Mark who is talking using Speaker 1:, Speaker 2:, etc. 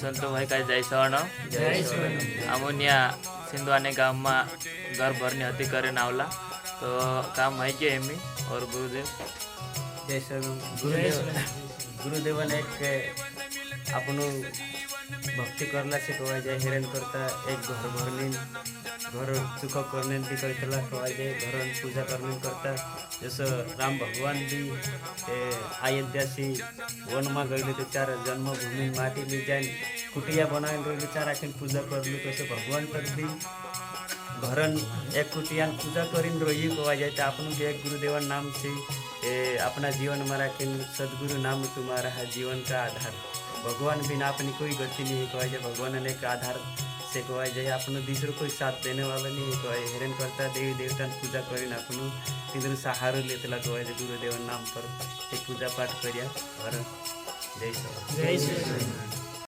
Speaker 1: संतो भाई का जय सवर्ण अमोनिया सिंधवाने गाँव में घर भरनी हती करे नावला तो काम है के एमी और गुरुदेव
Speaker 2: जय सवर्ण गुरुदेवन एक आपण भक्ती करला शिकवा जाए हेरण करता एक घर भरनी घर सुख करने भी करता कहवा जाए घर पूजा करने करता जैसे राम भगवान भी अयोध्या से वन में गए तो चार जन्मभूमि माटी ली जाए कुटिया बनाए गए चार आखिर पूजा कर ली तसे भगवान तक भी घरन एक कुटिया पूजा करीन रही कहवा जाए तो अपन भी एक गुरुदेवन नाम से अपना जीवन में राखिन सदगुरु नाम तुम्हारा है जीवन का आधार भगवान बिना अपनी कोई गति नहीं कहवा जाए भगवान ने एक आधार से कहवा जाए अपन दूसरों कोई साथ देने वाला नहीं कहवा हेरन करता देवी देवता पूजा करीन अपन तीन सहारो लेते कहवा जाए गुरुदेव नाम पर एक पूजा पाठ करिया और जय श्री